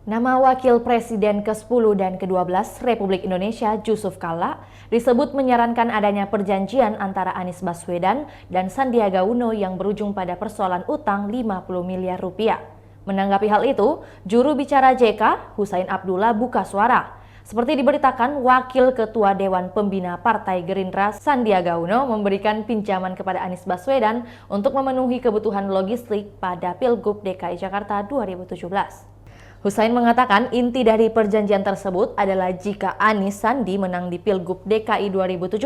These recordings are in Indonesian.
Nama Wakil Presiden ke-10 dan ke-12 Republik Indonesia Jusuf Kalla disebut menyarankan adanya perjanjian antara Anies Baswedan dan Sandiaga Uno yang berujung pada persoalan utang 50 miliar rupiah. Menanggapi hal itu, juru bicara JK, Husain Abdullah buka suara. Seperti diberitakan, Wakil Ketua Dewan Pembina Partai Gerindra Sandiaga Uno memberikan pinjaman kepada Anies Baswedan untuk memenuhi kebutuhan logistik pada Pilgub DKI Jakarta 2017. Husain mengatakan inti dari perjanjian tersebut adalah jika Anies Sandi menang di Pilgub DKI 2017,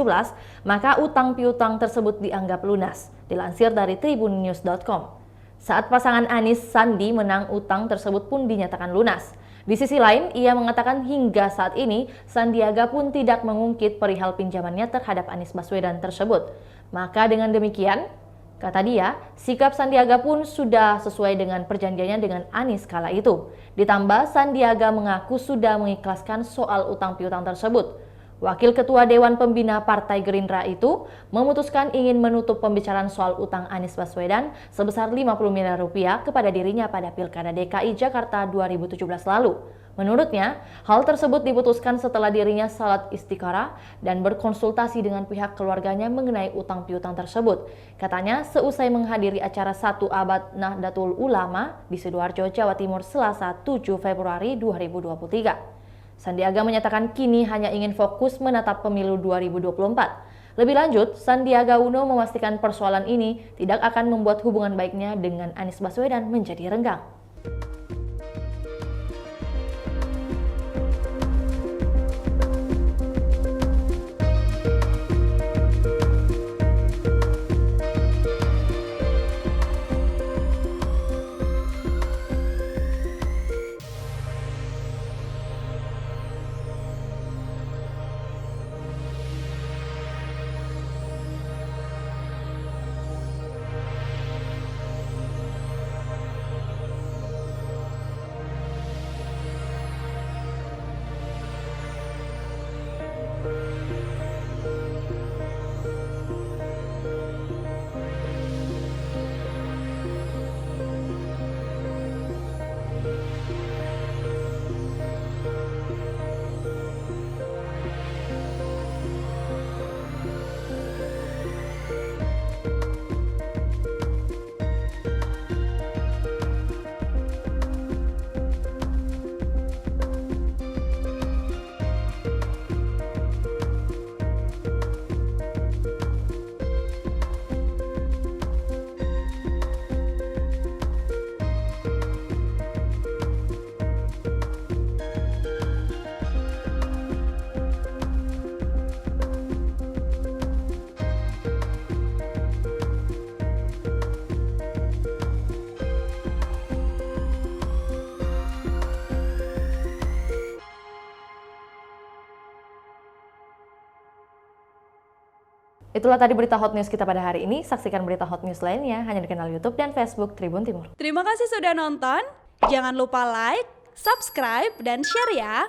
maka utang piutang tersebut dianggap lunas, dilansir dari tribunnews.com. Saat pasangan Anies Sandi menang, utang tersebut pun dinyatakan lunas. Di sisi lain, ia mengatakan hingga saat ini Sandiaga pun tidak mengungkit perihal pinjamannya terhadap Anies Baswedan tersebut. Maka dengan demikian, kata dia, sikap Sandiaga pun sudah sesuai dengan perjanjiannya dengan Anies kala itu. Ditambah, Sandiaga mengaku sudah mengikhlaskan soal utang piutang tersebut. Wakil Ketua Dewan Pembina Partai Gerindra itu memutuskan ingin menutup pembicaraan soal utang Anies Baswedan sebesar 50 miliar rupiah kepada dirinya pada Pilkada DKI Jakarta 2017 lalu. Menurutnya, hal tersebut diputuskan setelah dirinya salat istikharah dan berkonsultasi dengan pihak keluarganya mengenai utang piutang tersebut. Katanya, seusai menghadiri acara 1 Abad Nahdlatul Ulama di Sidoarjo, Jawa Timur, Selasa 7 Februari 2023. Sandiaga menyatakan kini hanya ingin fokus menatap pemilu 2024. Lebih lanjut, Sandiaga Uno memastikan persoalan ini tidak akan membuat hubungan baiknya dengan Anies Baswedan menjadi renggang. Itulah tadi berita hot news kita pada hari ini. Saksikan berita hot news lainnya hanya di kanal YouTube dan Facebook Tribun Timur. Terima kasih sudah nonton. Jangan lupa like, subscribe, dan share ya.